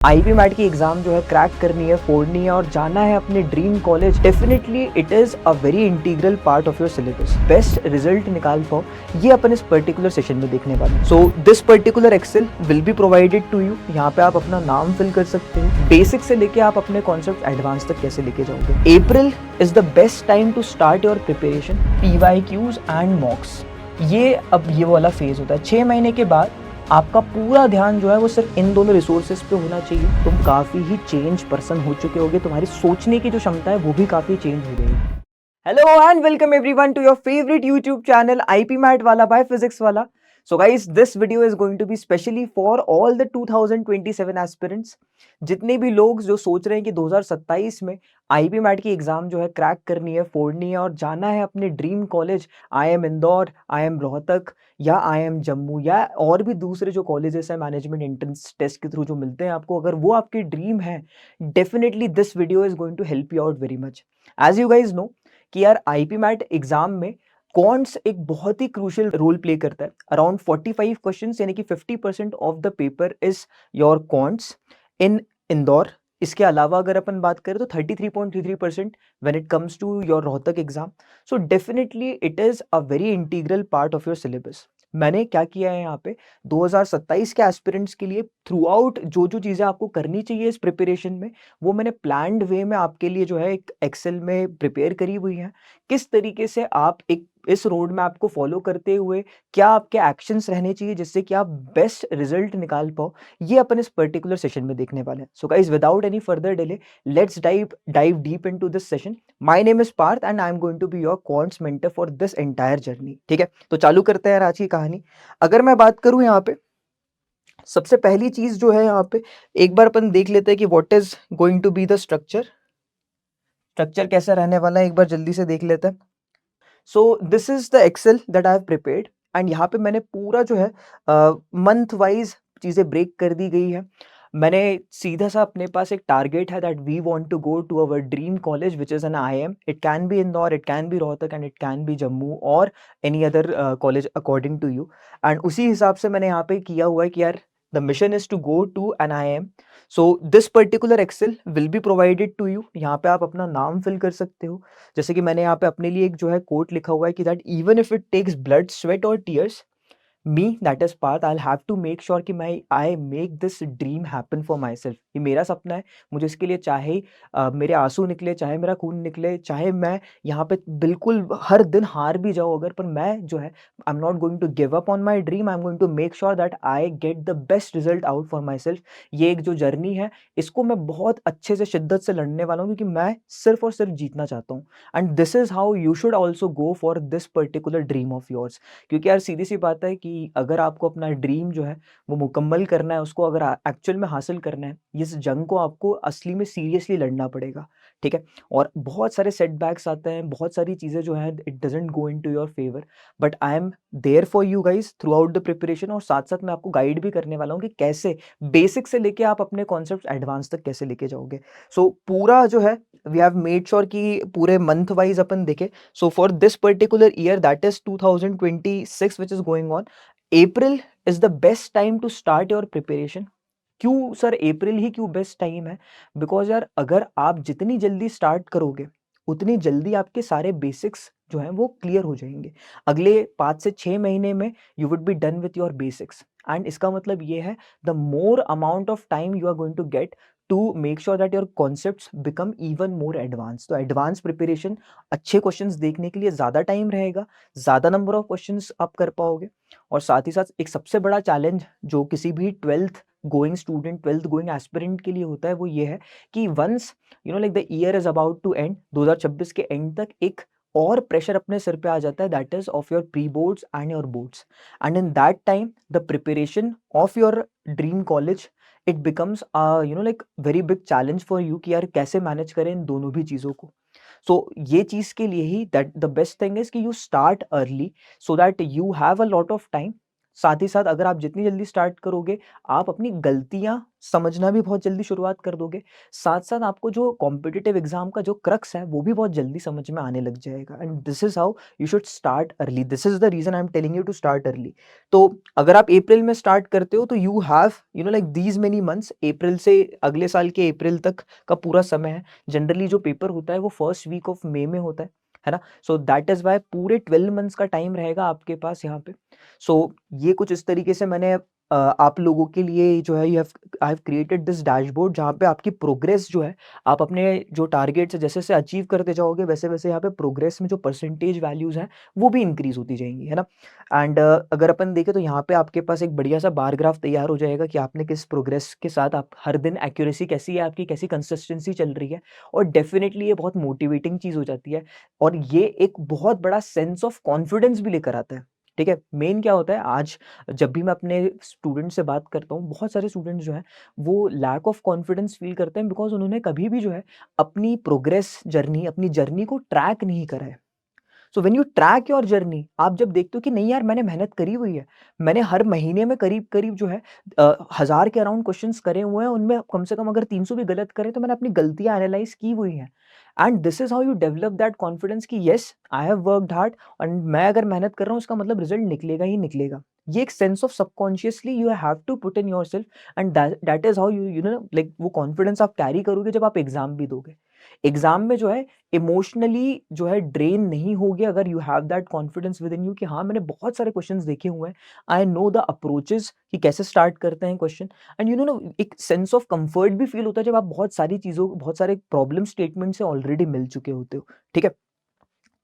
IP mat की exam जो है क्रैक करनी है, फोड़नी है और जाना है अपने dream college. Definitely it is a very integral part of your syllabus. Best result निकाल पाओ, ये अपन इस पर्टिकुलर सेशन में देखने वाले हैं। So this particular Excel will be provided to you. यहाँ पे आप अपना नाम फिल कर सकते हो। बेसिक से लेके आप अपने कॉन्सेप्ट एडवांस तक कैसे लेके जाओगे। April is the best time to start your preparation. PYQs and mocks, ये वाला फेज होता है। 6 महीने के बाद आपका पूरा ध्यान जो है वो सिर्फ इन दोनों रिसोर्सेज पे होना चाहिए। तुम काफ़ी ही चेंज पर्सन हो चुके होगे, तुम्हारी सोचने की जो क्षमता है वो भी काफ़ी चेंज हो गई। Hello and welcome everyone to your favourite YouTube channel IPMAT Wallah by Physics Wallah. So guys, this video is going to be specially for all the 2027 aspirants। जितने भी लोग जो सोच रहे हैं कि 2027 में आईपी मैट की एग्जाम जो है क्रैक करनी है, फोड़नी है और जाना है अपने dream college, IIM Indore, IIM Rohtak या IIM जम्मू या और भी दूसरे जो कॉलेजेस हैं मैनेजमेंट एंट्रेंस टेस्ट के थ्रू जो मिलते हैं आपको, अगर वो आपकी ड्रीम है, definitely this video is going to help you out very much. As you guys know कि यार आईपी मैट एग्जाम में क्वांट्स एक बहुत ही क्रूशियल रोल प्ले करता है। अराउंड 45 क्वेश्चंस यानी कि 50% of the paper is your quants in Indore. इसके अलावा अगर अपन बात करें तो 33.33% when it comes to your Rohtak exam. So definitely it is a very integral part of your syllabus. मैंने क्या किया है यहाँ पे 2027 के एस्पिरेंट्स के लिए थ्रू आउट जो जो चीज़ें आपको करनी चाहिए इस प्रिपरेशन में, वो मैंने प्लान्ड वे में आपके लिए जो है एक एक्सेल में प्रिपेयर करी हुई है। किस तरीके से आप एक इस रोड मैप को फॉलो करते हुए क्या आपके एक्शंस रहने चाहिए जिससे कि आप बेस्ट रिजल्ट निकाल पाओ, ये अपन इस पर्टिकुलर सेशन में देखने वाले हैं। So guys, without any further delay, let's dive deep into this session. My name is Parth and I am going to be your quants mentor for this entire journey. ठीक है, तो चालू करते हैं आज की कहानी। अगर मैं बात करूं यहाँ पे, सबसे पहली चीज जो है यहाँ पे, एक बार अपन देख लेते हैं कि what is going to be the structure. Structure कैसा रहने वाला है एक बार जल्दी से देख लेते हैं। So this is the Excel that I have prepared and यहाँ पे मैंने पूरा जो है मंथ वाइज चीज़ें ब्रेक कर दी गई है। मैंने सीधा सा अपने पास एक टारगेट है that we want to go to our dream college which is an IIM। It can be Indore, it can be Rohtak and it can be Jammu और any other college according to you. And उसी हिसाब से मैंने यहाँ पे किया हुआ है कि यार the mission is to go to an IIM। So this particular Excel will be provided to you. यहाँ पे आप अपना नाम फिल कर सकते हो। जैसे कि मैंने यहाँ पे अपने लिए एक जो है कोट लिखा हुआ है कि that even if it takes blood sweat और tears, me that is Parth, I have to make sure कि I make this dream happen for myself. ये मेरा सपना है, मुझे इसके लिए चाहे मेरे आंसू निकले, चाहे मेरा खून निकले, चाहे मैं यहाँ पे बिल्कुल हर दिन हार भी जाऊँ अगर, पर मैं जो है I am not going to give up on my dream. I am going to make sure that I get the best result out for myself. ये एक जो जर्नी है, इसको मैं बहुत अच्छे से शिद्दत से लड़ने वाला हूँ क्योंकि मैं सिर्फ और सिर्फ जीतना चाहता हूँ। And this is how you should also go for this particular dream of yours. क्योंकि यार सीधी सी बात है कि अगर आपको अपना ड्रीम जो है वो मुकम्मल करना है, उसको अगर एक्चुअल में हासिल करना है, इस जंग को आपको असली में सीरियसली लड़ना पड़ेगा। ठीक है, और बहुत सारे सेटबैक्स आते हैं, बहुत सारी चीज़ें जो हैं it doesn't go into your favour, but I am there for you guys throughout the preparation. और साथ साथ मैं आपको गाइड भी करने वाला हूँ कि कैसे बेसिक से लेके आप अपने कॉन्सेप्ट एडवांस तक कैसे लेके जाओगे। सो पूरा जो है वी हैव मेड श्योर कि पूरे मंथ वाइज अपन देखें। So for this particular year, that is 2026, which is going on, April is the best time to start your preparation। क्यों सर अप्रैल ही क्यों बेस्ट टाइम है? बिकॉज यार अगर आप जितनी जल्दी स्टार्ट करोगे उतनी जल्दी आपके सारे बेसिक्स जो हैं वो क्लियर हो जाएंगे। अगले 5 से 6 महीने में you would be done with your basics. And इसका मतलब ये है the more amount of time you are going to get to make sure that your concepts become even more advance. तो एडवांस प्रिपरेशन, अच्छे क्वेश्चंस देखने के लिए ज़्यादा टाइम रहेगा, ज़्यादा नंबर ऑफ क्वेश्चंस आप कर पाओगे। और साथ ही साथ एक सबसे बड़ा चैलेंज जो किसी भी 12th going student, 12th going aspirant के लिए होता है, वो ये है कि once like the year is about to end, 2026 के एंड तक एक और प्रेशर अपने सिर पे आ जाता है, that is of your pre boards and your boards. And in that time the preparation of your dream college it becomes like very big challenge for you कि यार कैसे मैनेज करें इन दोनों भी चीज़ों को। सो ये चीज़ के लिए ही that the best thing is कि you start early so that you have a lot of time. साथ ही साथ अगर आप जितनी जल्दी स्टार्ट करोगे, आप अपनी गलतियाँ समझना भी बहुत जल्दी शुरुआत कर दोगे। साथ-साथ आपको जो कॉम्पिटिटिव एग्ज़ाम का जो क्रक्स है, वो भी बहुत जल्दी समझ में आने लग जाएगा and this is how you should start early. This is the reason I am telling you to start early. तो अगर आप अप्रैल में स्टार्ट करते हो तो you have like these many months, April से अगले साल के अप्रैल तक का पूरा समय है। जनरली जो पेपर होता है वो फर्स्ट वीक ऑफ मई में होता है ना? सो दैट इज़ व्हाई पूरे 12 मंथ्स का टाइम रहेगा आपके पास यहाँ पे। सो ये कुछ इस तरीके से मैंने आप लोगों के लिए जो है I have created this dashboard जहाँ पे आपकी प्रोग्रेस जो है, आप अपने जो टारगेट्स है जैसे-जैसे अचीव करते जाओगे वैसे-वैसे यहाँ पे प्रोग्रेस में जो परसेंटेज वैल्यूज़ हैं, वो भी इंक्रीज़ होती जाएँगी, है ना? एंड अगर अपन देखें तो यहाँ पे आपके पास एक बढ़िया-सा बार ग्राफ तैयार हो जाएगा कि आपने किस प्रोग्रेस के साथ आप हर दिन एक्यूरेसी कैसी है आपकी, कैसी कंसिस्टेंसी चल रही है और डेफ़िनिटली ये बहुत मोटिवेटिंग चीज़ हो जाती है और ये एक बहुत बड़ा सेंस ऑफ कॉन्फिडेंस भी लेकर आता है, ठीक है? मेन क्या होता है आज जब भी मैं अपने स्टूडेंट से बात करता हूँ, बहुत सारे स्टूडेंट्स जो हैं, वो लैक ऑफ कॉन्फिडेंस फ़ील करते हैं बिकॉज़ उन्होंने कभी भी जो है अपनी प्रोग्रेस जर्नी, अपनी जर्नी को ट्रैक नहीं करा है। So when you track your journey, आप जब देखते हो कि नहीं यार मैंने मेहनत करी हुई है, मैंने हर महीने में करीब-करीब जो है 1000 के अराउंड क्वेश्चन्स करे हुए हैं, उनमें कम से कम अगर 300 भी गलत करे तो मैंने अपनी गलतियाँ एनालाइज़ की हुई हैं। And this is how you develop that confidence कि yes I have worked hard and मैं अगर मेहनत कर रहा हूँ इसका मतलब रिज़ल्ट निकलेगा ही निकलेगा। ये एक sense of subconsciously you have to put in yourself and that is how you know like वो कॉन्फिडेंस आप कैरी करोगे जब आप एग्ज़ाम भी दोगे। एग्ज़ाम में जो है इमोशनली जो है ड्रेन नहीं होगे अगर you have that confidence with in you कि हाँ, मैंने बहुत सारे क्वेश्चंस देखे हुए हैं। आई नो द अप्रोचेज़ कि कैसे स्टार्ट करते हैं क्वेश्चन एंड यू नो ना एक सेंस ऑफ कम्फर्ट भी फ़ील होता है जब आप बहुत सारी चीज़ों बहुत सारे प्रॉब्लम स्टेटमेंट से ऑलरेडी मिल चुके होते हो, ठीक है?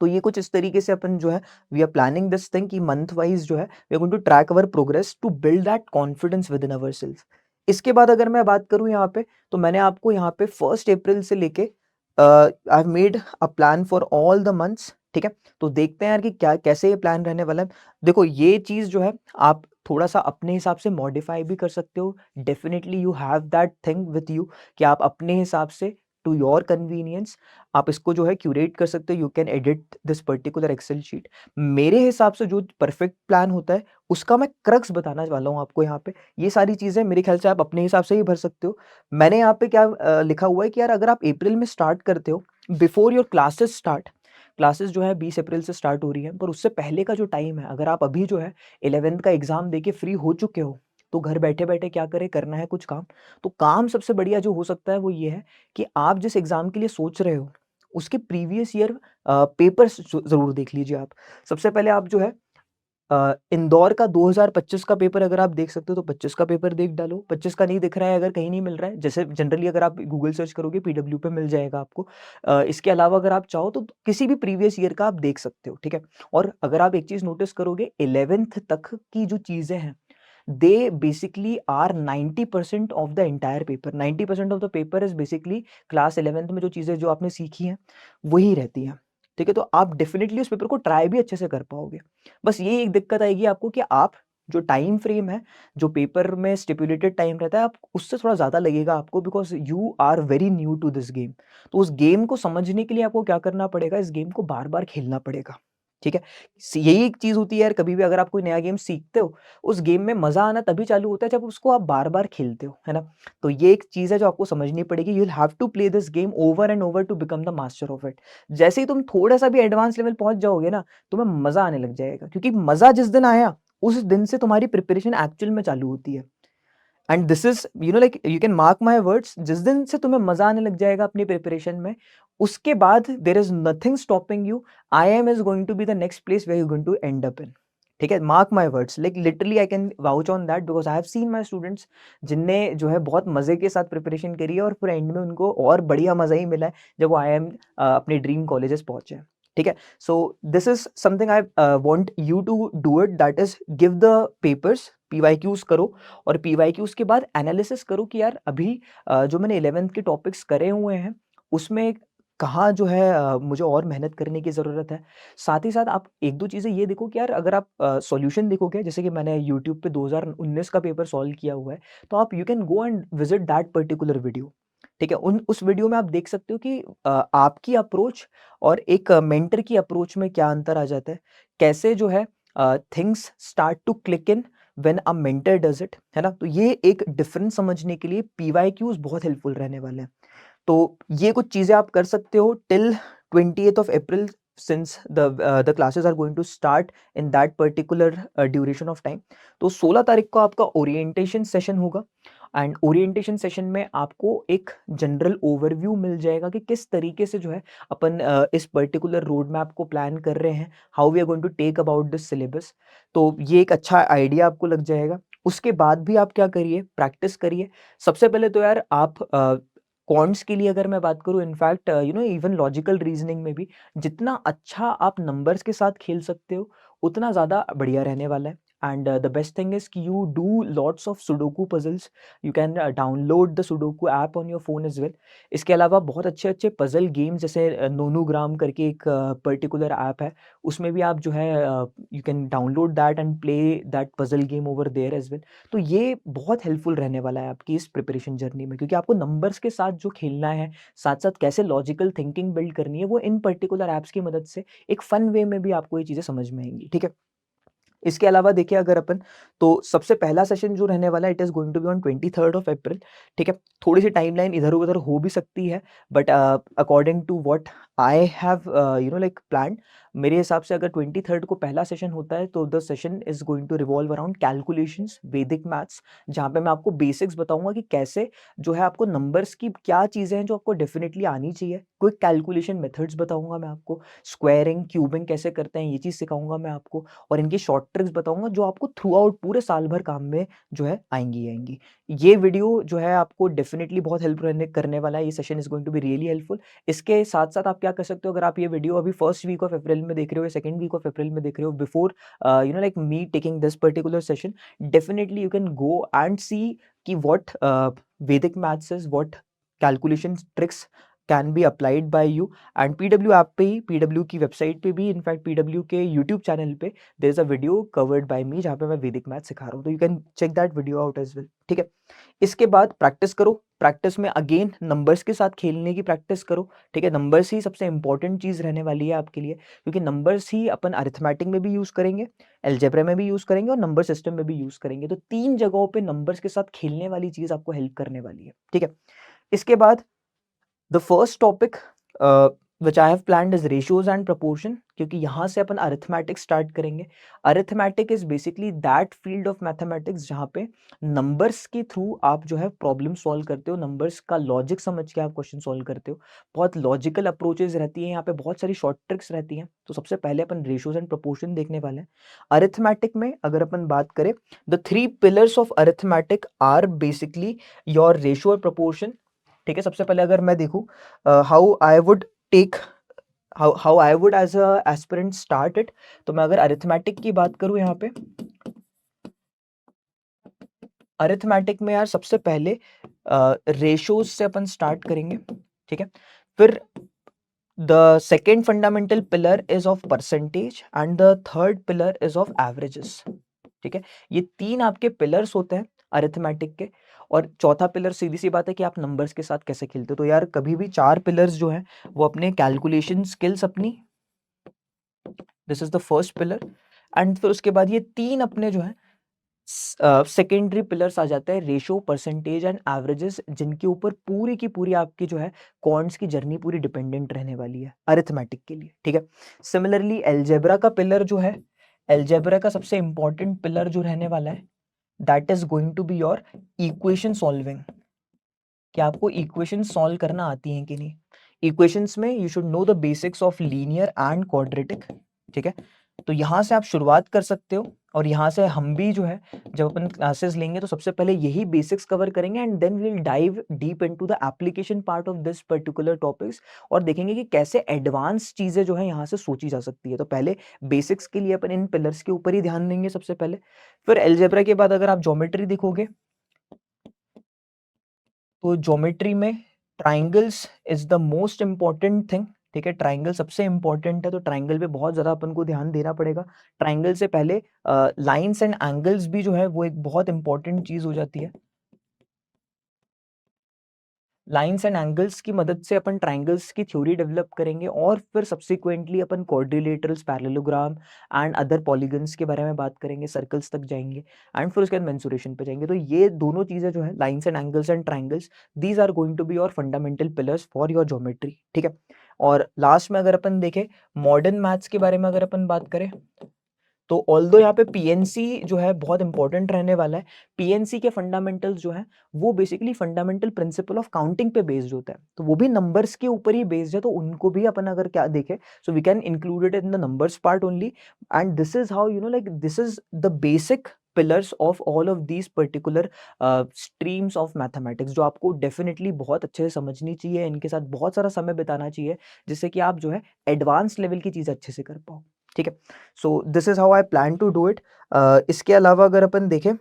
तो ये कुछ इस तरीके से अपन जो है we are planning this thing कि मंथ वाइज़ जो है we are going to track our progress to build that confidence within ourselves. इसके बाद अगर मैं बात करूँ यहाँ पे, तो मैंने आपको यहाँ पे 1st अप्रैल से लेके I have made a plan for all the months, ठीक है? तो देखते हैं यार कि क्या कैसे ये प्लान रहने वाला है। देखो ये चीज़ जो है आप थोड़ा-सा अपने हिसाब से मॉडिफाई भी कर सकते हो। Definitely you have that thing with you कि आप अपने हिसाब से टू योर कन्वीनियंस आप इसको जो है क्यूरेट कर सकते हो। You can edit this particular Excel sheet. मेरे हिसाब से जो परफेक्ट प्लान होता है, उसका मैं क्रक्स बताना वाला हूँ आपको यहाँ पे। ये सारी चीज़ें मेरे ख्याल से आप अपने हिसाब से ही भर सकते हो। मैंने यहाँ पे क्या लिखा हुआ है कि यार अगर आप अप्रैल में स्टार्ट करते हो, before your classes start, classes जो है 20 अप्रैल से स्टार्ट हो रही है, पर उससे पहले का जो टाइम है, अगर आप अभी जो है 11th का एग्ज़ाम देके फ्री हो चुके हो, तो घर बैठे-बैठे क्या करें, करना है कुछ काम। तो काम सबसे बढ़िया जो हो सकता है वो ये है कि आप जिस एग्ज़ाम के लिए सोच रहे हो, उसके प्रीवियस ईयर पेपर्स ज़रूर देख लीजिए आप। सबसे पहले आप जो है इंदौर का 2025 का पेपर अगर आप देख सकते हो तो 25 का पेपर देख डालो। 25 का नहीं दिख रहा है, अगर कहीं नहीं मिल रहा है, जैसे जनरली अगर आप गूगल सर्च करोगे पीडब्ल्यू पे मिल जाएगा आपको। इसके अलावा अगर आप चाहो तो किसी भी प्रीवियस ईयर का आप देख सकते हो, ठीक है? और अगर आप एक चीज़ नोटिस करोगे 11th तक की जो चीज़ें हैं, they basically are 90% of the entire paper. 90% of the paper is basically class 11th में जो चीज़ें जो आपने सीखी हैं, वही रहती हैं, ठीक है? तो आप डेफिनिटली उस पेपर को ट्राई भी अच्छे से कर पाओगे। बस ये एक दिक्कत आएगी आपको कि आप जो टाइम फ्रेम है, जो पेपर में स्टिपुलेटेड टाइम रहता है, आप उससे थोड़ा ज़्यादा लगेगा आपको because you are very new to this game. तो उस गेम को समझने के लिए आपको क्या करना पड़ेगा, इस गेम को बार-बार खेलना पड़ेगा, ठीक है? यही एक चीज़ होती है यार, कभी भी अगर आप कोई नया गेम सीखते हो, उस गेम में मज़ा आना तभी चालू होता है जब उसको आप बार-बार खेलते हो, है ना? तो ये एक चीज़ है जो आपको समझनी पड़ेगी। You will have to play this game over and over to become the master of it. जैसे ही तुम थोड़ा-सा भी एडवांस लेवल पहुँच जाओगे ना, तुम्हें मज़ा आने लग जाएगा क्योंकि मज़ा जिस दिन आया, उस दिन से तुम्हारी प्रिपरेशन एक्चुअल में चालू होती है। And this is like you can mark my words, जिस दिन से तुम्हें मज़ा आने लग जाएगा अपनी प्रिपरेशन में, उसके बाद there is nothing stopping you. IIM is going to be the next place where you going to end up in. ठीक है? Mark my words, like literally I can vouch on that because I have seen my students जिनने जो है बहुत मज़े के साथ preparation करी है और फिर एंड में उनको और बढ़िया मज़ा ही मिला है जब वो आईआईएम अपने ड्रीम कॉलेजेस पहुँचे हैं। ठीक है? So this is something I want you to do it, that is give the papers, PYQs करो और पीवाईक्यूज़ के बाद एनालिसिस करो कि यार अभी जो मैंने 11th के टॉपिक्स करे हुए हैं, उसमें कहाँ जो है मुझे और मेहनत करने की ज़रूरत है। साथ ही साथ आप 1-2 चीज़ें ये देखो कि यार अगर आप सॉल्यूशन देखोगे, जैसे कि मैंने यूट्यूब पे 2019 का पेपर सॉल्व किया हुआ है, तो आप you can go and visit that particular video. ठीक है? उस वीडियो में आप देख सकते हो कि आपकी अप्रोच और एक मेंटर की अप्रोच में क्या अंतर आ जाता है। कैसे जो है things start to click in when a mentor does it, है ना? तो ये एक डिफरेंस समझने के लिए पीवाईक्यूज बहुत हेल्पफुल रहने वाले हैं। तो ये कुछ चीज़ें आप कर सकते हो till 20th of April, since the classes are going to start in that particular duration of time. तो 16 तारीख को आपका ओरिएंटेशन सेशन होगा एंड ओरिएंटेशन सेशन में आपको एक जनरल ओवरव्यू मिल जाएगा कि किस तरीके से जो है अपन इस पर्टिकुलर रोड मैप को प्लान कर रहे हैं, how we are going to take about this syllabus. तो ये एक अच्छा आइडिया आपको लग जाएगा। उसके बाद भी आप क्या करिए, प्रैक्टिस करिए। सबसे पहले तो यार आप क्वांट्स के लिए अगर मैं बात करूँ, इनफैक्ट इवन लॉजिकल रीजनिंग में भी जितना अच्छा आप नंबर्स के साथ खेल सकते हो उतना ज़्यादा बढ़िया रहने वाला है। And the best thing is कि you do lots of sudoku puzzles, you can download the sudoku app on your phone as well. इसके अलावा बहुत अच्छे अच्छे पजल गेम्स जैसे नोनोग्राम करके एक पर्टिकुलर ऐप है, उसमें भी आप जो है you can download that and play that puzzle game over there as well. तो ये बहुत हेल्पफुल रहने वाला है आपकी इस प्रिपरेशन जर्नी में, क्योंकि आपको नंबर्स के साथ जो खेलना है, साथ-साथ कैसे लॉजिकल थिंकिंग बिल्ड करनी है, वो इन पर्टिकुलर ऐप्स की मदद से एक फन वे में भी आपको ये चीज़ें समझ में आएँगी, ठीक है? इसके अलावा देखिए अगर अपन, तो सबसे पहला सेशन जो रहने वाला है it is going to be on 23rd of April, ठीक है? थोड़ी-सी टाइमलाइन इधर-उधर हो भी सकती है, but according to what I have like planned, मेरे हिसाब से अगर 23rd को पहला सेशन होता है तो the session is going to revolve around calculations, Vedic maths, जहाँ पे मैं आपको बेसिक्स बताऊँगा कि कैसे जो है आपको नंबर्स की क्या चीज़ें हैं जो आपको डेफिनिटली आनी चाहिए। क्विक कैलकुलेशन मेथड्स बताऊँगा मैं आपको, स्क्वायरिंग, क्यूबिंग कैसे करते हैं ये चीज़ सिखाऊँगा मैं आपको, और इनकी शॉर्ट ट्रिक्स बताऊँगा जो आपको थ्रू आउट पूरे साल भर काम में जो है आएँगी ही आएँगी। ये वीडियो जो है आपको डेफ़िनिटली बहुत हेल्प रहने करने वाला है, ये session is going to be really helpful. इसके साथ-साथ आप क्या कर सकते हो, अगर आप ये वीडियो अभी फर्स्ट वीक ऑफ अप्रैल में देख रहे हो या सेकंड वीक ऑफ अप्रैल में देख रहे हो, before like me taking this particular session, definitely you can go and see कि what Vedic maths is, what calculation tricks can be applied by you. And PW app पे ही, PW की website पे भी, इनफैक्ट पीडब्ल्यू के YouTube channel पे there is a video covered by me जहाँ पे मैं वैदिक मैथ्स सिखा रहा हूँ, तो you can check that video out as well, ठीक है? इसके बाद प्रैक्टिस करो, प्रैक्टिस में अगेन नंबर्स के साथ खेलने की प्रैक्टिस करो, ठीक है? नंबर्स ही सबसे इंपॉर्टेंट चीज़ रहने वाली है आपके लिए, क्योंकि नंबर्स ही अपन अरिथमेटिक में भी यूज़ करेंगे, अलजेब्रा में भी यूज़ करेंगे और नंबर सिस्टम में भी यूज़ करेंगे। तो 3 जगहों पे नंबर्स के साथ खेलने वाली चीज़ आपको हेल्प करने वाली है, ठीक है? इसके बाद the first topic which I have planned is ratios and proportion, क्योंकि यहाँ से अपन अरिथमेटिक्स स्टार्ट करेंगे। Arithmetic is basically that field of mathematics जहाँ पे नंबर्स के थ्रू आप जो है प्रॉब्लम सॉल्व करते हो, नंबर्स का लॉजिक समझ के आप क्वेश्चन सॉल्व करते हो। बहुत लॉजिकल अप्रोचेज रहती है यहाँ पे, बहुत सारी शॉर्ट ट्रिक्स रहती हैं। तो सबसे पहले अपन रेशियोज एंड प्रपोर्शन देखने वाले हैं। अरिथमेटिक में अगर अपन बात करें, the 3 pillars of arithmetic are basically your ratio और प्रपोर्शन, ठीक है? सबसे पहले अगर मैं देखूँ how I would take, how I would as a aspirant start it, तो मैं अगर अरिथमेटिक की बात करूँ यहाँ पे, अरिथमेटिक में यार सबसे पहले रेशियोज से अपन स्टार्ट करेंगे, ठीक है? फिर the second fundamental pillar is of percentage and the third pillar is of averages, ठीक है? ये 3 आपके पिलर्स होते हैं अरिथमेटिक के, और चौथा पिलर सीधी सी बात है कि आप नंबर्स के साथ कैसे खेलते हो। तो यार कभी भी 4 पिलर्स जो हैं वो अपने कैलकुलेशन स्किल्स अपनी, this is the first pillar, and फिर उसके बाद ये 3 अपने जो है सेकेंडरी पिलर्स आ जाते हैं, रेशियो, परसेंटेज एंड एवरेजेस, जिनके ऊपर पूरी की पूरी आपकी जो है क्वांट्स की जर्नी पूरी डिपेंडेंट रहने वाली है अरिथमेटिक के लिए, ठीक है? सिमिलरली अलजेब्रा का पिलर जो है, अलजेब्रा का सबसे इंपॉर्टेंट पिलर जो रहने वाला है, that is going to be your equation solving, कि आपको इक्वेशन सॉल्व करना आती हैं कि नहीं। इक्वेशंस में you should know the basics of linear and quadratic, ठीक है? तो यहाँ से आप शुरुआत कर सकते हो, और यहाँ से हम भी जो है जब अपन क्लासेस लेंगे तो सबसे पहले यही बेसिक्स कवर करेंगे, and then we will dive deep into the application part of this particular topics, और देखेंगे कि कैसे एडवांस चीज़ें जो है यहाँ से सोची जा सकती है। तो पहले बेसिक्स के लिए अपन इन पिलर्स के ऊपर ही ध्यान देंगे सबसे पहले। फिर अलजेब्रा के बाद अगर आप ज्योमेट्री देखोगे, तो ज्योमेट्री में triangles is the most important thing, ठीक है? ट्राइंगल सबसे इंपॉर्टेंट है, तो ट्राइंगल पे बहुत ज़्यादा अपन को ध्यान देना पड़ेगा। ट्राइंगल से पहले लाइन्स एंड एंगल्स भी जो है वो एक बहुत इंपॉर्टेंट चीज़ हो जाती है। लाइन्स एंड एंगल्स की मदद से अपन ट्रायंगल्स की थ्योरी डेवलप करेंगे और फिर subsequently upon quadrilaterals, parallelogram and other polygons के बारे में बात करेंगे, सर्कल्स तक जाएंगे एंड फिर उसके बाद मेंसुरेशन पे जाएंगे। तो ये दोनों चीज़ें जो है lines and angles and triangles, these are going to be your fundamental pillars for your geometry, ठीक है। और लास्ट में अगर अपन देखें मॉडर्न मैथ्स के बारे में अगर अपन बात करें, तो ऑल्दो यहाँ पे पीएनसी जो है बहुत इंपॉर्टेंट रहने वाला है। पीएनसी के फंडामेंटल्स जो है वो basically fundamental principle of counting पे बेस्ड होता है, तो वो भी नंबर्स के ऊपर ही बेस्ड है, तो उनको भी अपन अगर क्या देखें, so we can include it in the numbers part only. And this is how you know like this is the basic pillars of all of these particular streams of mathematics, जो आपको definitely बहुत अच्छे से समझनी चाहिए, इनके साथ बहुत सारा समय बिताना चाहिए, जिससे कि आप जो है एडवांस लेवल की चीज़ अच्छे से कर पाओ, ठीक है। So this is how I plan to do it. इसके अलावा अगर अपन देखें,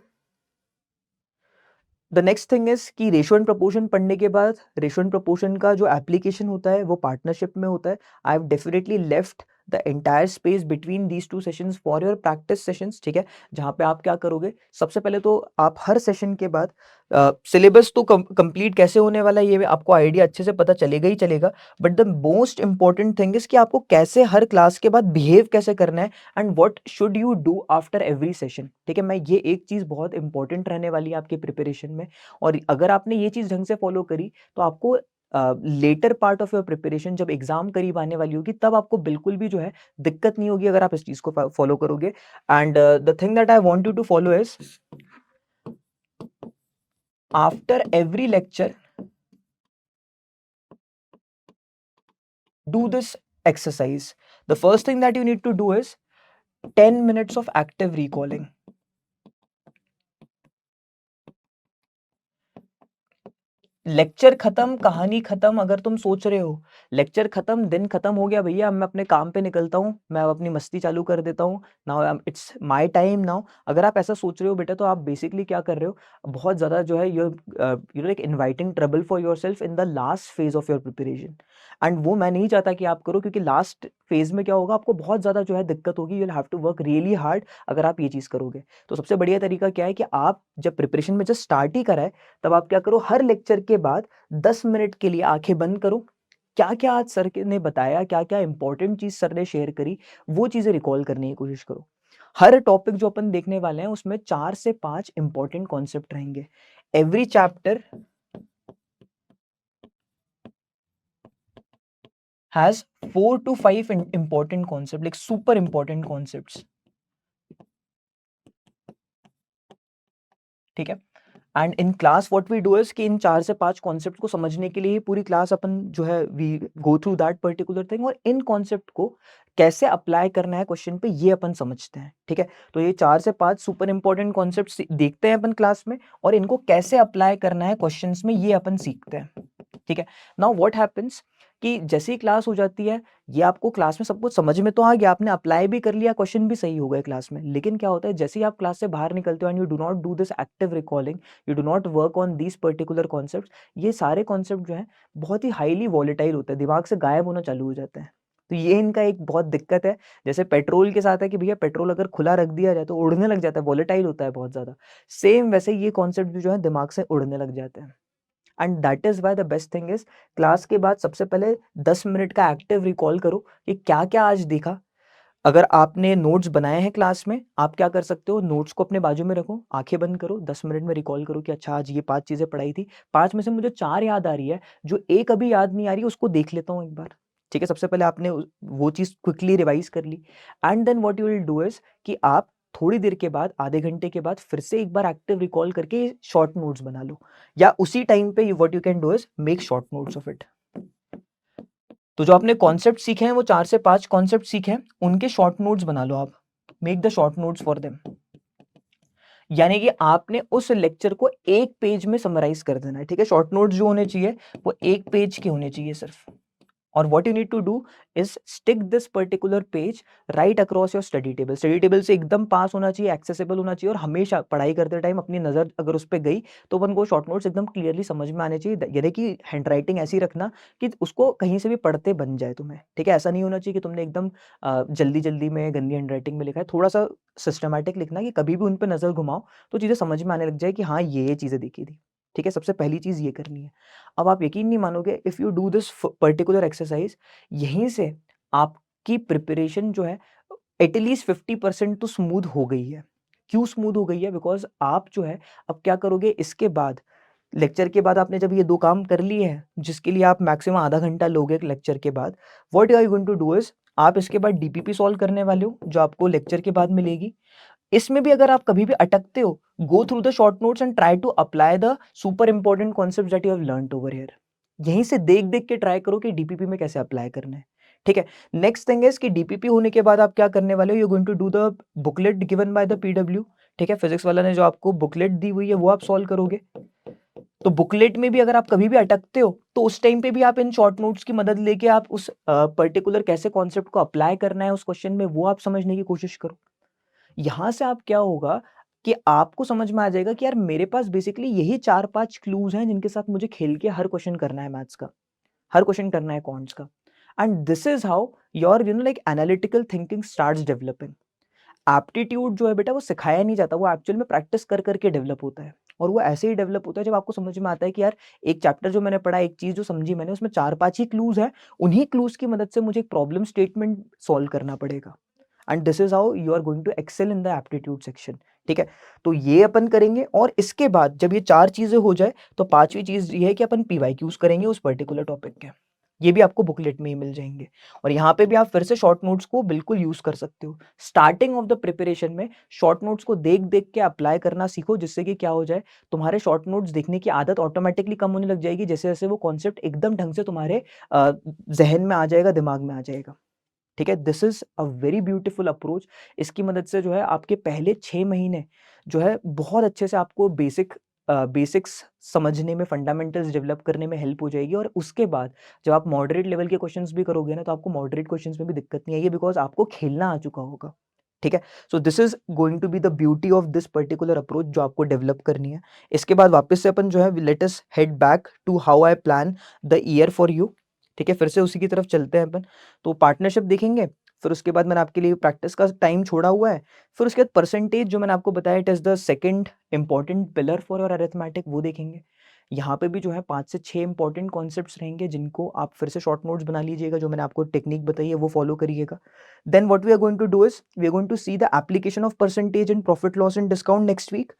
द नेक्स्ट थिंग इज कि रेशियो एंड प्रोपोर्शन पढ़ने के बाद रेशियो एंड प्रोपोर्शन का जो एप्लीकेशन होता है वो पार्टनरशिप में होता है। I have definitely left the entire space between these two sessions for your practice sessions, ठीक है। जहाँ पे आप क्या करोगे, सबसे पहले तो आप हर सेशन के बाद सिलेबस तो कंप्लीट कैसे होने वाला है ये आपको आइडिया अच्छे से पता चलेगा ही चलेगा, but the most important thing is कि आपको कैसे हर क्लास के बाद बिहेव कैसे करना है and what should you do after every session, ठीक है। मैं ये एक चीज़ बहुत इंपॉर्टेंट रहने वाली है आपके प्रिपरेशन में, और अगर आपने ये चीज़ ढंग से फॉलो करी तो आपको later part of your preparation जब एग्जाम करीब आने वाली होगी तब आपको बिल्कुल भी जो है दिक्कत नहीं होगी अगर आप इस चीज़ को फॉलो करोगे। And the thing that I want you to follow is after every lecture do this exercise. The first thing that you need to do is 10 minutes of active recalling. Lecture खत्म, कहानी खत्म। अगर तुम सोच रहे हो lecture खत्म, दिन खत्म हो गया भैया, मैं अपने काम पे निकलता हूँ, मैं अपनी मस्ती चालू कर देता हूँ, now it's my time now, अगर आप ऐसा सोच रहे हो बेटा, तो आप बेसिकली क्या कर रहे हो, बहुत ज़्यादा जो है you like inviting trouble for yourself in the last phase of your preparation. And वो मैं नहीं चाहता कि आप करो, क्योंकि लास्ट फेज में क्या होगा, आपको बहुत ज़्यादा जो है दिक्कत होगी, you will have to work really hard अगर आप ये चीज़ करोगे। तो सबसे बढ़िया तरीका क्या है कि आप जब प्रिपरेशन में जस्ट स्टार्ट ही करा है, तब आप क्या करो, हर लेक्चर के बाद 10 मिनट के लिए आंखें बंद करो, क्या क्या आज सर ने बताया, क्या क्या इंपॉर्टेंट चीज सर ने शेयर करी, वो चीजें रिकॉल करने की कोशिश करो। हर टॉपिक जो अपन देखने वाले हैं उसमें 4 से 5 इंपॉर्टेंट कॉन्सेप्ट रहेंगे। Every chapter has 4 to 5 important concept, like super important concepts, ठीक है। And in class what we do is कि इन 4 से 5 कॉन्सेप्ट को समझने के लिए पूरी क्लास अपन जो है we go through that particular thing, और इन कॉन्सेप्ट को कैसे अप्लाई करना है क्वेश्चन पे ये अपन समझते हैं, ठीक है। तो ये 4 से 5 सुपर इंपॉर्टेंट कॉन्सेप्ट देखते हैं अपन क्लास में, और इनको कैसे अप्लाई करना है क्वेश्चंस में ये अपन सीखते हैं, ठीक है। नाउ व्हाट हैपेंस कि जैसे ही क्लास हो जाती है, ये आपको क्लास में सब कुछ समझ में तो आ गया, आपने अप्लाई भी कर लिया, क्वेश्चन भी सही हो गए क्लास में, लेकिन क्या होता है, जैसे ही आप क्लास से बाहर निकलते हो and you do not do this active recalling, you do not work on these particular concept, ये सारे कॉन्सेप्ट जो है बहुत ही हाईली वॉलेटाइल होते हैं, दिमाग से गायब होना चालू हो जाते हैं। तो ये इनका एक बहुत दिक्कत है। जैसे पेट्रोल के साथ है कि भैया पेट्रोल अगर खुला रख दिया जाए तो उड़ने लग जाता है, वॉलेटाइल होता है बहुत ज़्यादा। सेम वैसे ये कॉन्सेप्ट भी जो है दिमाग से उड़ने लग जाते हैं। And that is why the best thing is, class के बाद सबसे पहले 10 मिनट का एक्टिव रिकॉल करो कि क्या क्या आज देखा। अगर आपने नोट्स बनाए हैं क्लास में, आप क्या कर सकते हो, नोट्स को अपने बाजू में रखो, आंखें बंद करो, 10 मिनट में रिकॉल करो कि अच्छा आज ये 5 चीजें पढ़ाई थी, 5 में से मुझे 4 याद आ रही है, जो एक अभी याद नहीं आ रही उसको देख लेता हूँ एक बार, ठीक है। सबसे पहले आपने वो चीज क्विकली रिवाइज कर ली, and then what you will do is कि आप थोड़ी देर के बाद, आधे घंटे के बाद फिर से एक बार एक्टिव रिकॉल करके शॉर्ट नोट्स बना लो, या उसी टाइम पे what you can do is make short notes of it. तो जो आपने कॉन्सेप्ट सीखे हैं, वो 4 से 5 कॉन्सेप्ट सीखे हैं, उनके शॉर्ट नोट्स बना लो आप, make the short notes for them. यानी कि आपने उस लेक्चर को एक पेज में समराइज कर देना है, ठीक है। शॉर्ट नोट्स जो होने चाहिए वो एक पेज के होने चाहिए सिर्फ। और what you need to do is stick this particular page right across your study table। Study table से एकदम पास होना चाहिए, एक्सेसिबल होना चाहिए, और हमेशा पढ़ाई करते टाइम अपनी नज़र अगर उस पर गई तो अपन को शॉर्ट नोट्स एकदम क्लियरली समझ में आने चाहिए। यानी कि हैंड राइटिंग ऐसी रखना कि उसको कहीं से भी पढ़ते बन जाए तुम्हें, ठीक है। ऐसा नहीं होना चाहिए कि तुमने एकदम जल्दी जल्दी में गंदी हैंड राइटिंग में लिखा है, थोड़ा सा सिस्टमैटिक लिखना कि कभी भी उन पर नज़र घुमाओ तो चीज़ें समझ में आने लग जाए कि हाँ ये चीज़ें देखी थी, ठीक है, सबसे पहली चीज़ ये करनी है। अब आप यकीन नहीं मानोगे, if you do this particular exercise, यहीं से आपकी प्रिपरेशन जो है एटलीस्ट 50% तो स्मूथ हो गई है। क्यों स्मूथ हो गई है? बिकॉज आप जो है अब क्या करोगे, इसके बाद लेक्चर के बाद आपने जब ये दो काम कर लिए हैं जिसके लिए आप मैक्सिमम आधा घंटा लोगे लेक्चर के बाद, what you are going to do is, आप इसके बाद डीपीपी सॉल्व करने वाले हो जो आपको लेक्चर के बाद मिलेगी। इसमें भी अगर आप कभी भी अटकते हो, go through the short notes and try to apply the super important concept that you have learned over here. यहीं से देख देख के ट्राई करो कि डीपीपी में कैसे अप्लाई करना है। ठीक है, नेक्स्ट थिंग इज कि डीपीपी होने के बाद आप क्या करने वाले हो, you going to do the booklet given by the PW. ठीक है, फिजिक्स वाला ने जो आपको बुकलेट दी हुई है वो आप सॉल्व करोगे। तो बुकलेट में भी अगर आप कभी भी अटकते हो तो उस टाइम पे भी आप इन शॉर्ट नोट्स की मदद लेके आप उस पर्टिकुलर कैसे कॉन्सेप्ट को अप्लाई करना है उस क्वेश्चन में वो आप समझने की कोशिश करो। यहां से आप क्या होगा कि आपको समझ में आ जाएगा कि यार मेरे पास बेसिकली यही 4-5 क्लूज हैं जिनके साथ मुझे खेल के हर क्वेश्चन करना है मैथ्स का, हर क्वेश्चन करना है कॉन्ट्स का। And this is how your like analytical thinking starts developing. Aptitude जो है बेटा वो सिखाया नहीं जाता, वो एक्चुअल में प्रैक्टिस कर करके डेवलप होता है। और वो ऐसे ही डेवलप होता है जब आपको समझ में आता है कि यार एक चैप्टर जो मैंने पढ़ा, एक चीज जो समझी मैंने, उसमें 4-5 ही क्लूज है, उन्हीं क्लूज की मदद से मुझे एक प्रॉब्लम स्टेटमेंट सॉल्व करना पड़ेगा। And this is how you are going to excel in the aptitude section. ठीक है, तो ये अपन करेंगे और इसके बाद जब ये 4 चीजें हो जाए तो 5वीं चीज ये है कि अपन पीवाईक्यूज करेंगे उस पर्टिकुलर टॉपिक के। ये भी आपको बुकलेट में ही मिल जाएंगे और यहाँ पे भी आप फिर से शॉर्ट नोट्स को बिल्कुल यूज कर सकते हो। स्टार्टिंग ऑफ द प्रिपरेशन में शॉर्ट नोट्स को देख देख के अप्लाई करना सीखो, जिससे कि क्या हो जाए, तुम्हारे शॉर्ट नोट्स देखने की आदत ऑटोमेटिकली कम होने लग जाएगी जैसे जैसे वो कॉन्सेप्ट एकदम ढंग से तुम्हारे जहन में आ जाएगा, दिमाग में आ जाएगा। ठीक है, this is a very beautiful approach. इसकी मदद से जो है आपके पहले 6 महीने जो है बहुत अच्छे से आपको बेसिक्स समझने में, फंडामेंटल्स डेवलप करने में हेल्प हो जाएगी। और उसके बाद जब आप मॉडरेट लेवल के क्वेश्चंस भी करोगे ना तो आपको मॉडरेट क्वेश्चंस में भी दिक्कत नहीं आएगी बिकॉज आपको खेलना आ चुका होगा। ठीक है, so this is going to be the beauty of this particular approach जो आपको डेवलप करनी है। इसके बाद वापस से अपन जो है let us head back to how I plan the year for you. ठीक है, फिर से उसी की तरफ चलते हैं अपन। तो पार्टनरशिप देखेंगे, फिर उसके बाद मैंने आपके लिए प्रैक्टिस का टाइम छोड़ा हुआ है, फिर उसके बाद परसेंटेज जो मैंने आपको बताया it is the second important pillar for your arithmetic, वो देखेंगे। यहाँ पे भी जो है 5 से 6 इंपॉर्टेंट कॉन्सेप्ट्स रहेंगे जिनको आप फिर से शॉर्ट नोट्स बना लीजिएगा, जो मैंने आपको टेक्निक बताई है वो फॉलो करिएगा। Then what we are going to do is we are going to see the application of percentage and profit loss and discount next week.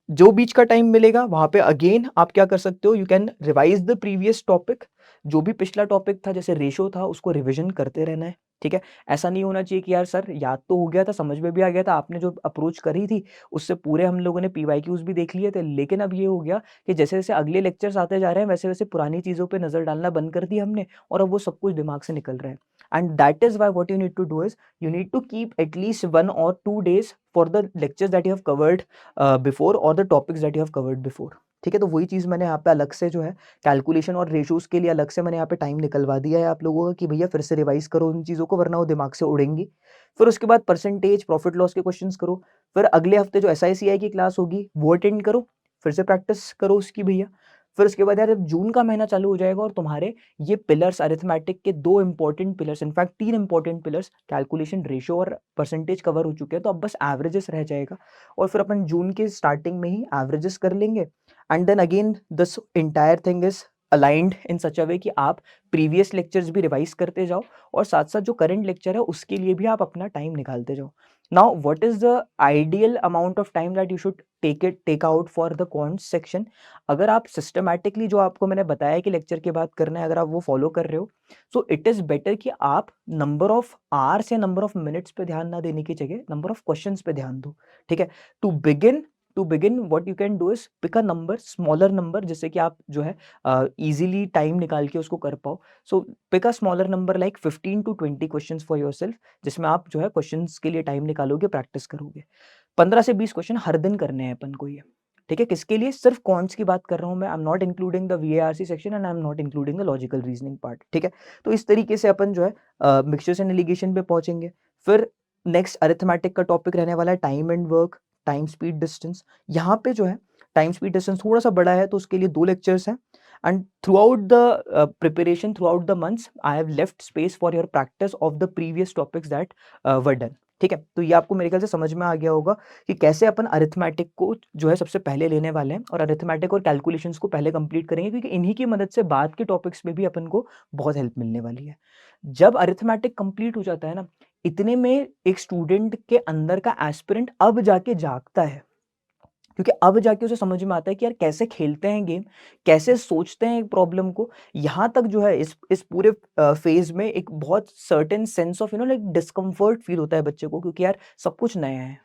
जो बीच का टाइम मिलेगा वहां पे अगेन आप क्या कर सकते हो, you can revise the previous topic. जो भी पिछला टॉपिक था जैसे रेशो था उसको रिवीजन करते रहना है। ठीक है, ऐसा नहीं होना चाहिए कि यार सर याद तो हो गया था, समझ में भी आ गया था, आपने जो अप्रोच करी थी उससे पूरे हम लोगों ने पीवाईक्यूज भी देख लिए थे, लेकिन अब ये हो गया कि जैसे जैसे अगले लेक्चर्स आते जा रहे हैं वैसे वैसे पुरानी चीजों पे नजर डालना बंद कर दी हमने और अब वो सब कुछ दिमाग से निकल रहा है। And that is why what you need to do is you need to keep at least 1 or 2 days for the lectures that you have covered before or the topics that you have covered before। ठीक है, तो वही चीज़ मैंने यहाँ पे अलग से जो है कैलकुलेशन और रेशोज के लिए अलग से मैंने यहाँ पे टाइम निकलवा दिया है आप लोगों का कि भैया फिर से रिवाइज करो उन चीज़ों को वरना वो दिमाग से उड़ेंगी। फिर उसके बाद परसेंटेज प्रॉफिट लॉस के क्वेश्चंस करो। फिर अगले हफ्ते जो SICI की क्लास होगी वो अटेंड करो, फिर से प्रैक्टिस करो उसकी भैया। फिर उसके बाद यार जब जून का महीना चालू हो जाएगा और तुम्हारे ये पिलर्स अरिथमेटिक के 2 important pillars, in fact 3 important pillars calculation, ratio और परसेंटेज कवर हो चुके हैं, तो अब बस एवरेजेस रह जाएगा और फिर अपन जून के स्टार्टिंग में ही एवरेजेस कर लेंगे। And then again this entire thing is aligned in such a way कि आप प्रीवियस लेक्चर्स भी रिवाइज करते जाओ और साथ साथ जो करंट लेक्चर है उसके लिए भी आप अपना टाइम निकालते जाओ। Now what is the ideal amount of time that you should take out for the quant section. अगर आप सिस्टमैटिकली जो आपको मैंने बताया कि लेक्चर के बाद करना है अगर आप वो फॉलो कर रहे हो, सो इट इज बेटर कि आप नंबर ऑफ आवर्स या नंबर ऑफ मिनट्स पे ध्यान ना देने की जगह नंबर ऑफ क्वेश्चंस पे ध्यान दो। ठीक है, to begin what you can do is pick a number, smaller number, जिससे कि आप जो है इजीली टाइम निकाल के उसको कर पाओ। So pick a smaller number like 15 to 20 questions for yourself, जिसमें आप जो है क्वेश्चंस के लिए टाइम निकालोगे, प्रैक्टिस करोगे। 15 से 20 क्वेश्चन हर दिन करने हैं अपन को ये। ठीक है, किसके लिए, सिर्फ कॉन्ट्स की बात कर रहा हूं मैं, आई am not including the VARC section and I am not including the logical reasoning part. ठीक है, तो इस तरीके से अपन जो है मिक्सचर्स एंड एलिगेशन पे पहुंचेंगे। फिर नेक्स्ट अरिथमेटिक का टॉपिक रहने वाला है time and work, time speed distance. यहाँ पे जो है टाइम स्पीड डिस्टेंस थोड़ा सा बड़ा है तो उसके लिए 2 लेक्चर्स हैं। And through out the preparation, through out the months, I have left space for your practice of the previous topics that were done. ठीक है, तो ये आपको मेरे ख्याल से समझ में आ गया होगा कि कैसे अपन अरिथमेटिक को जो है सबसे पहले लेने वाले हैं और अरिथमेटिक और कैलकुलेशंस को पहले कंप्लीट करेंगे, क्योंकि इन्हीं की मदद से बाद के टॉपिक्स में भी अपन को बहुत हेल्प मिलने वाली है। जब अरिथमेटिक कंप्लीट हो जाता है ना, इतने में एक स्टूडेंट के अंदर का एस्पिरेंट अब जाके जागता है, क्योंकि अब जाके उसे समझ में आता है कि यार कैसे खेलते हैं गेम, कैसे सोचते हैं एक प्रॉब्लम को। यहाँ तक जो है इस पूरे फेज में एक बहुत certain sense of like discomfort feel होता है बच्चे को, क्योंकि यार सब कुछ नया है।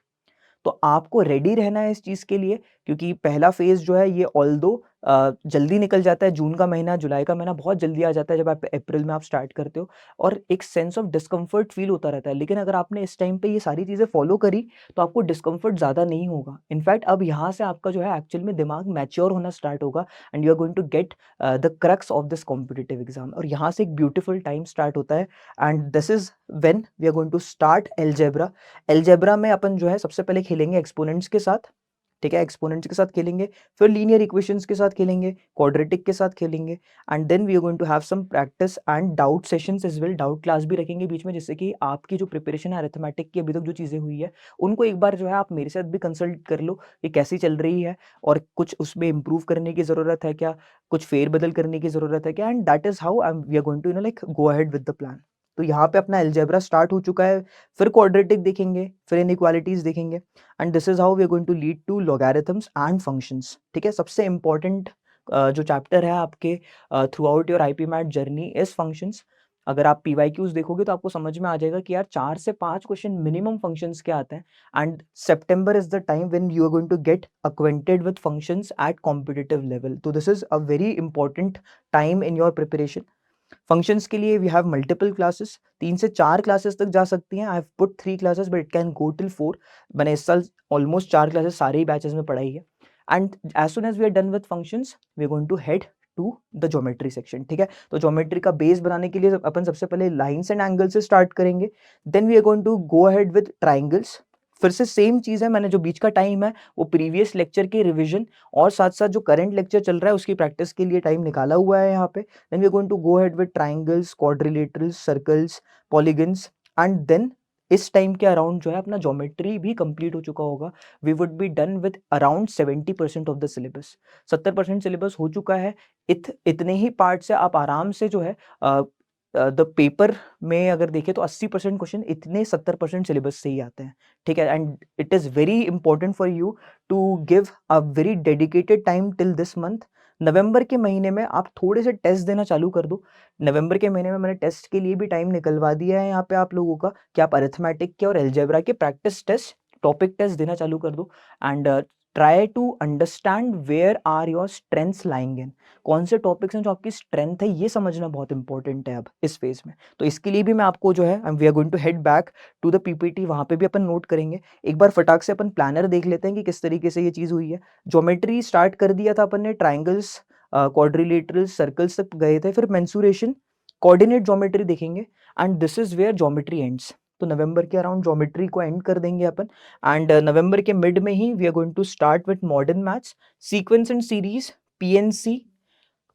तो आपको रेडी रहना है इस चीज़ के लिए, क्योंकि पहला फेज़ जो है ये ऑल्दो जल्दी निकल जाता है, जून का महीना, जुलाई का महीना बहुत जल्दी आ जाता है जब आप अप्रैल में आप स्टार्ट करते हो, और एक सेंस ऑफ डिस्कम्फर्ट फील होता रहता है। लेकिन अगर आपने इस टाइम पे ये सारी चीज़ें फॉलो करी तो आपको डिस्कम्फर्ट ज़्यादा नहीं होगा। इनफैक्ट अब यहाँ से आपका जो है एक्चुअल में दिमाग मैच्योर होना स्टार्ट होगा and you are going to get the crux of this competitive exam, और यहाँ से एक ब्यूटीफुल टाइम स्टार्ट होता है। And this is when we are going to start algebra. Algebra में अपन जो है सबसे पहले खेलेंगे एक्सपोनेंट्स के साथ, ठीक है, एक्सपोनेंट्स के साथ खेलेंगे, फिर लीनियर इक्वेशंस के साथ खेलेंगे, क्वाड्रेटिक के साथ खेलेंगे, and then we are going to have some practice and doubt sessions as well. Doubt class भी रखेंगे बीच में, जिससे कि आपकी जो प्रिपरेशन है अरिथमेटिक की अभी तक जो चीज़ें हुई है उनको एक बार जो है आप मेरे साथ भी कंसल्ट कर लो कि कैसी चल रही है और कुछ उसमें इंप्रूव करने की ज़रूरत है क्या, कुछ फेरबदल करने की ज़रूरत है क्या, and that is how we are going to like go ahead with the plan. तो यहाँ पे अपना अलजेब्रा स्टार्ट हो चुका है, फिर क्वाड्रेटिक देखेंगे, फिर इनइक्वालिटीज देखेंगे, and this is how we are going to lead to logarithms and functions. ठीक है, सबसे इंपॉर्टेंट जो चैप्टर है आपके throughout your IPMAT journey is functions. अगर आप पीवाईक्यूज देखोगे तो आपको समझ में आ जाएगा कि यार 4 से 5 क्वेश्चन मिनिमम फंक्शंस के आते हैं, and September is the time when you are going to get acquainted with functions at competitive level. तो this is a very important time in your preparation. Functions के लिए वी हैव मल्टीपल क्लासेस, 3 से 4 classes तक जा सकती हैं। I have put 3 classes but it can go till 4। मैंने इस साल ऑलमोस्ट 4 क्लासेस सारे ही बैचेस में पढ़ाई है। And as soon as we are done with functions we are going to head to the geometry section. ठीक है, तो ज्योमेट्री का बेस बनाने के लिए अपन सबसे पहले लाइन्स एंड एंगल से स्टार्ट करेंगे, then we are going to go ahead with triangles. फिर से सेम चीज़ है, मैंने जो बीच का टाइम है वो प्रीवियस लेक्चर के रिविजन और साथ साथ जो करंट लेक्चर चल रहा है उसकी प्रैक्टिस के लिए टाइम निकाला हुआ है यहाँ पे। Then we are going to go ahead with triangles, quadrilaterals, circles, polygons, and then इस टाइम के अराउंड जो है अपना ज्योमेट्री भी कंप्लीट हो चुका होगा। We would be done with around 70% of the syllabus. 70% syllabus हो चुका है। इतने ही पार्ट से आप आराम से जो है द पेपर में अगर देखें तो 80% क्वेश्चन इतने 70% सिलेबस से ही आते हैं। ठीक है, and it is very important for you to give a very dedicated time till this month. नवंबर के महीने में आप थोड़े से टेस्ट देना चालू कर दो। नवंबर के महीने में मैंने टेस्ट के लिए भी टाइम निकलवा दिया है यहाँ पे आप लोगों का, कि आप अरिथमेटिक के और अलजेब्रा के प्रैक्टिस टेस्ट, टॉपिक टेस्ट देना चालू कर दो। And try to understand where are your strengths lying in, कौन से टॉपिक्स हैं जो आपकी स्ट्रेंथ है, ये समझना बहुत इंपॉर्टेंट है अब इस फेज में। तो इसके लिए भी मैं आपको जो है we are going to head back to the PPT, वहाँ पे भी अपन नोट करेंगे। एक बार फटाक से अपन प्लानर देख लेते हैं कि किस तरीके से ये चीज़ हुई है। ज्योमेट्री स्टार्ट कर दिया था अपन ने, ट्राइंगल्स, क्वाड्रिलेटरल्स, सर्कल्स तक गए थे, फिर मेंसुरेशन, कोऑर्डिनेट ज्योमेट्री देखेंगे, and this is where geometry ends. तो नवंबर के अराउंड ज्योमेट्री को एंड कर देंगे अपन, एंड नवंबर के मिड में ही we are going to start with modern maths, sequence and series, PnC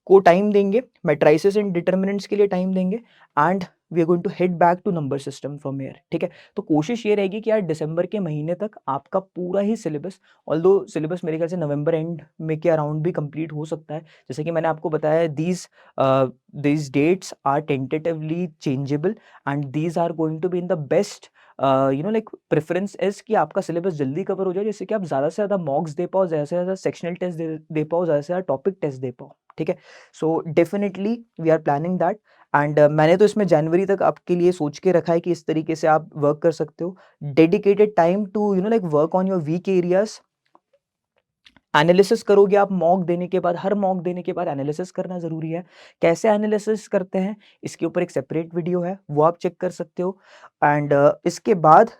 को टाइम देंगे, मैट्राइसेस एंड डिटर्मिनेंट्स के लिए टाइम देंगे, and we are going to head back to number system from here. ठीक है, तो कोशिश ये रहेगी कि यार दिसंबर के महीने तक आपका पूरा ही सिलेबस, ऑल्दो सिलेबस मेरे ख्याल से नवंबर एंड में के अराउंड भी कंप्लीट हो सकता है। जैसे कि मैंने आपको बताया, these dates are tentatively changeable and these are going to be in the best like preference is कि आपका सिलेबस जल्दी कवर हो जाए, जिससे कि आप ज़्यादा से ज़्यादा मॉक्स दे पाओ, ज़्यादा से ज़्यादा सेक्शनल टेस्ट दे पाओ, ज़्यादा से ज़्यादा टॉपिक टेस्ट दे पाओ। ठीक है, so definitely we are planning that, and मैंने तो इसमें जनवरी तक आपके लिए सोच के रखा है कि इस तरीके से आप वर्क कर सकते हो। Dedicated time to like work on your weak areas. Analysis करोगे आप मॉक देने के बाद, हर मॉक देने के बाद एनालिसिस करना जरूरी है। कैसे एनालिसिस करते हैं इसके ऊपर एक सेपरेट वीडियो है, वो आप चेक कर सकते हो। एंड इसके बाद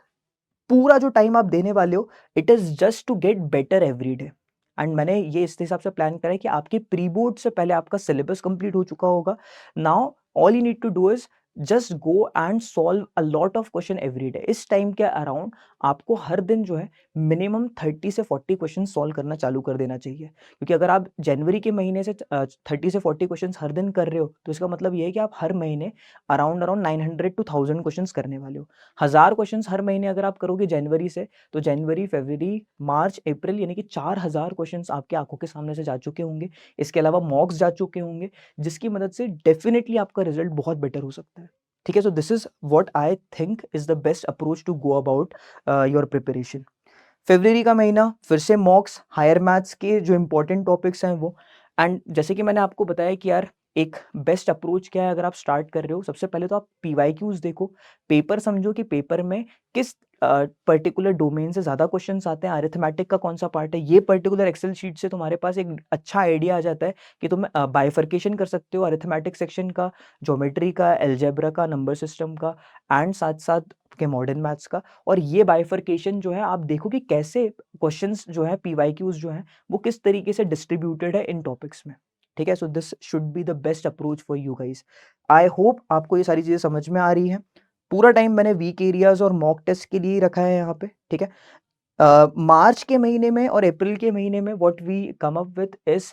पूरा जो टाइम आप देने वाले हो, it is just to get better every day. And मैंने ये इस हिसाब से प्लान करा है कि आपके प्री बोर्ड से पहले आपका सिलेबस कंप्लीट हो चुका होगा। Now all you need to do is just go and solve a lot of question every day. इस टाइम के अराउंड आपको हर दिन जो है मिनिमम 30 से 40 क्वेश्चन सॉल्व करना चालू कर देना चाहिए, क्योंकि अगर आप जनवरी के महीने से 30 से 40 क्वेश्चन हर दिन कर रहे हो तो इसका मतलब ये है कि आप हर महीने अराउंड अराउंड 900 टू 1000 क्वेश्चन करने वाले हो। 1000 क्वेश्चन हर महीने अगर आप करोगे जनवरी से, तो जनवरी, फरवरी, मार्च, अप्रैल यानी कि 4000 क्वेश्चन आपकी आंखों के सामने से जा चुके होंगे। इसके अलावा मॉक्स जा चुके होंगे, जिसकी मदद से डेफिनेटली आपका रिजल्ट बहुत बेटर हो सकता है। ठीक है, so this is what I think is the best approach to go about your preparation. फरवरी का महीना फिर से मॉक्स, हायर मैथ्स के जो इंपॉर्टेंट टॉपिक्स हैं वो, एंड जैसे कि मैंने आपको बताया कि यार एक बेस्ट अप्रोच क्या है अगर आप स्टार्ट कर रहे हो। सबसे पहले तो आप पीवाईक्यूज देखो, पेपर समझो कि पेपर में किस पर्टिकुलर डोमेन से ज़्यादा क्वेश्चंस आते हैं, अरिथमेटिक का कौन सा पार्ट है। ये पर्टिकुलर एक्सेल शीट से तुम्हारे पास एक अच्छा आइडिया आ जाता है कि तुम बाइफर्केशन कर सकते हो अरिथमेटिक सेक्शन का, ज्योमेट्री का, एल्जेब्रा का, नंबर सिस्टम का, एंड साथ साथ के मॉडर्न मैथ्स का। और ये बाइफर्केशन जो है आप देखो कि कैसे क्वेश्चंस जो है पीवाईक्यूज जो है वो किस तरीके से डिस्ट्रीब्यूटेड है इन टॉपिक्स में। ठीक है, so this should be the best approach for you guys. I hope आपको ये सारी चीजें समझ में आ रही हैं। पूरा टाइम मैंने वीक एरियाज और मॉक टेस्ट के लिए ही रखा है यहाँ पे। ठीक है, मार्च के महीने में और अप्रैल के महीने में what we come up with is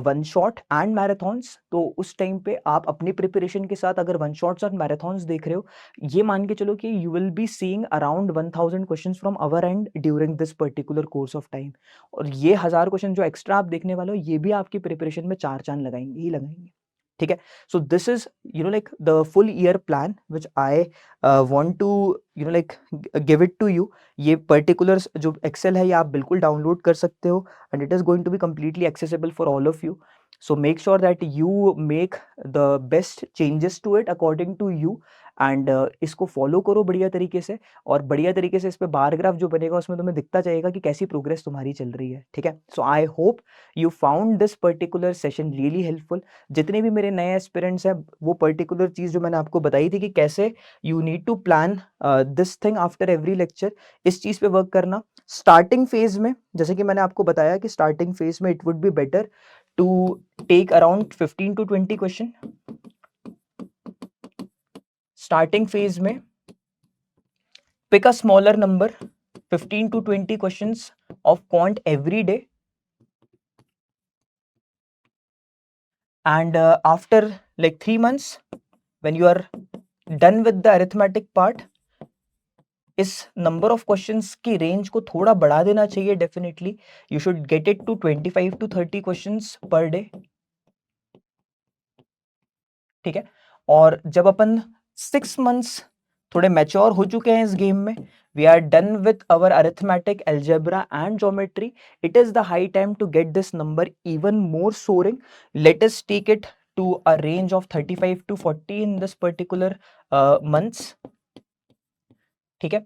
one shot and marathons. तो उस टाइम पे आप अपनी प्रिपरेशन के साथ अगर वन शॉट्स और मैराथन्स देख रहे हो, ये मान के चलो कि you will be seeing around 1000 questions from our and during this particular course of time. और ये 1000 क्वेश्चन जो एक्स्ट्रा आप देखने वाले हो, ये भी आपकी प्रिपरेशन में चार चांद लगाएंगे ही लगाएंगे। ठीक है, so this is like the full year plan which I want to like give it to you. ये पर्टिकुलर जो एक्सेल है ये आप बिल्कुल डाउनलोड कर सकते हो, and it is going to be completely accessible for all of you. So make sure that you make the best changes to it according to you, and इसको फॉलो करो बढ़िया तरीके से। और बढ़िया तरीके से इस पे बार ग्राफ जो बनेगा उसमें तुम्हें दिखता जाएगा कि कैसी प्रोग्रेस तुम्हारी चल रही है। ठीक है, so I hope you found this particular session really helpful. जितने भी मेरे नए एस्पिरेंट्स हैं, वो पर्टिकुलर चीज़ जो मैंने आपको बताई थी कि कैसे you need to plan this thing after every lecture, इस चीज़ पे वर्क करना। स्टार्टिंग फेज में जैसे कि मैंने आपको बताया कि स्टार्टिंग फेज में it would be better to take around 15 to 20 question starting phase में। Pick a smaller number, 15 to 20 questions of quant every day, and after like 3 months when you are done with the arithmetic part, इस number of questions की range को थोड़ा बढ़ा देना चाहिए। Definitely you should get it to 25 to 30 questions per day. ठीक है, और जब अपन 6 मंथ्स थोड़े मैच्योर हो चुके हैं इस गेम में, we are done with our arithmetic, algebra and geometry, it is the high time to get this number even more soaring. Let us take it to a range of 35 to 40 in this particular months. ठीक है,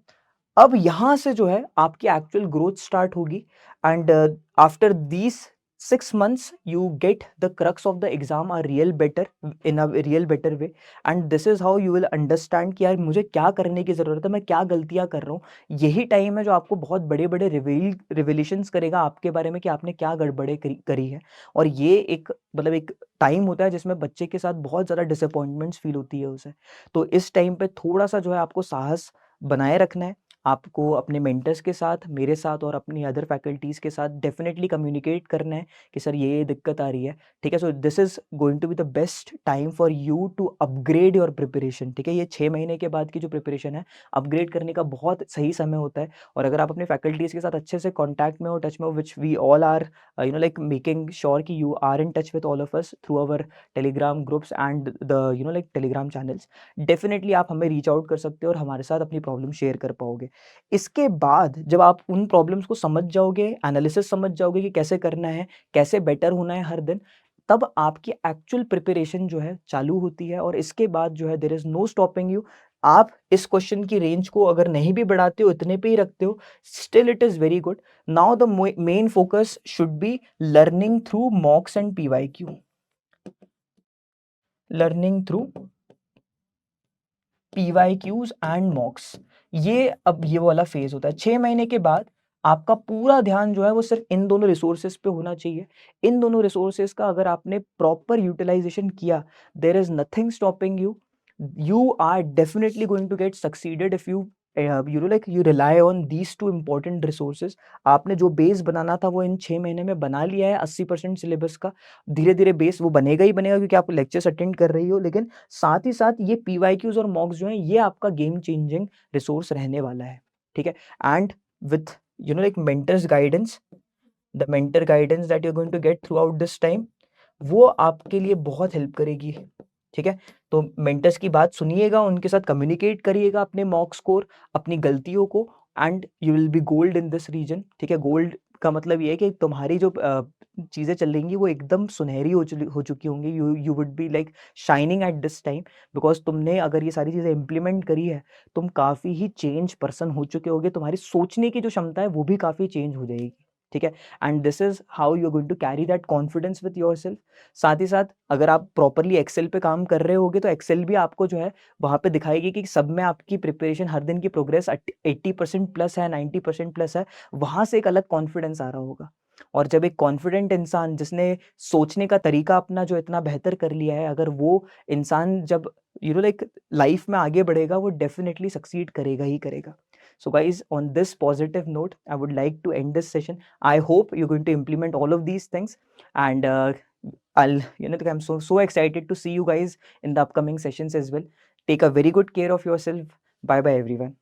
अब यहां से जो है आपकी actual growth start होगी, and after these 6 months you get the crux of the exam a real better in a real better way, and this is how you will understand कि यार मुझे क्या करने की ज़रूरत है, मैं क्या गलतियां कर रहा हूँ। यही टाइम है जो आपको बहुत बड़े बड़े रिविलेशंस करेगा आपके बारे में कि आपने क्या गड़बड़े करी है। और ये एक मतलब एक टाइम होता है जिसमें बच्चे के साथ बहुत ज़्यादा डिसअपॉइंटमेंट्स फील होती है उसे। तो इस टाइम पे थोड़ा सा जो है आपको साहस बनाए रखना है। आपको अपने मेंटर्स के साथ, मेरे साथ और अपनी अदर फैकल्टीज़ के साथ डेफिनेटली कम्युनिकेट करना है कि सर ये दिक्कत आ रही है। ठीक है, so this is going to be the best time for you to upgrade your preparation. ठीक है, ये 6 महीने के बाद की जो प्रिपरेशन है, अपग्रेड करने का बहुत सही समय होता है। और अगर आप अपने फैकल्टीज़ के साथ अच्छे से कॉन्टैक्ट में हो, टच में हो, which we all are like making sure कि you are in touch with all of us through our Telegram groups and the like Telegram channels, definitely आप हमें रीच आउट कर सकते हो और हमारे साथ अपनी प्रॉब्लम शेयर कर पाओगे। इसके बाद जब आप उन प्रॉब्लम्स को समझ जाओगे, एनालिसिस समझ जाओगे कि कैसे करना है, कैसे बेटर होना है हर दिन, तब आपकी एक्चुअल प्रिपरेशन जो है चालू होती है। और इसके बाद जो है there is no stopping you. आप इस क्वेश्चन की रेंज को अगर नहीं भी बढ़ाते हो, इतने पे ही रखते हो, still it is very good. Now the main focus should be learning through मॉक्स and PYQ, learning through PYQs and mocks. ये अब ये वाला फेज होता है। 6 महीने के बाद आपका पूरा ध्यान जो है वो सिर्फ इन दोनों रिसोर्सेज पे होना चाहिए। इन दोनों रिसोर्सेज का अगर आपने प्रॉपर यूटिलाइजेशन किया, there is nothing stopping you you are definitely going to get succeeded if you rely on these two important resources. आपने जो बेस बनाना था वो इन 6 महीने में बना लिया है 80% सिलेबस का। धीरे-धीरे बेस वो बनेगा ही बनेगा क्योंकि आप लेक्चर्स अटेंड कर रही हो, लेकिन साथ ही साथ ये पीवाईक्यूज और मॉक्स जो हैं ये आपका गेम चेंजिंग रिसोर्स रहने वाला है, ठीक है? And with like mentors guidance, the mentor guidance that you are going to get throughout this time, वो आपके लिए बहुत हेल्प करेगी, ठीक है? तो मेंटर्स की बात सुनिएगा, उनके साथ कम्युनिकेट करिएगा अपने मॉक स्कोर, अपनी गलतियों को, and you will be gold in this region, ठीक है? गोल्ड का मतलब ये है कि तुम्हारी जो चीज़ें चल रही वो एकदम सुनहरी हो चुकी होंगी। You would be like shining at this time, because तुमने अगर ये सारी चीज़ें इम्प्लीमेंट करी है, तुम काफ़ी ही चेंज पर्सन हो चुके होगे, तुम्हारी सोचने की जो क्षमता है वो भी काफ़ी चेंज हो जाएगी, ठीक है? And this is how you are going to carry that confidence with yourself. साथ ही साथ अगर आप प्रॉपरली एक्सेल पे काम कर रहे होगे तो एक्सेल भी आपको जो है वहाँ पे दिखाएगी कि सब में आपकी प्रिपरेशन, हर दिन की प्रोग्रेस 80% प्लस है, 90% प्लस है। वहाँ से एक अलग कॉन्फिडेंस आ रहा होगा। और जब एक कॉन्फिडेंट इंसान जिसने सोचने का तरीका अपना जो इतना बेहतर कर लिया है, अगर वो इंसान जब लाइक लाइफ में आगे बढ़ेगा, वो डेफिनेटली सक्सीड करेगा ही करेगा। So guys, on this positive note, I would like to end this session. I hope you're going to implement all of these things, and I'm so excited to see you guys in the upcoming sessions as well. Take a very good care of yourself. Bye bye everyone.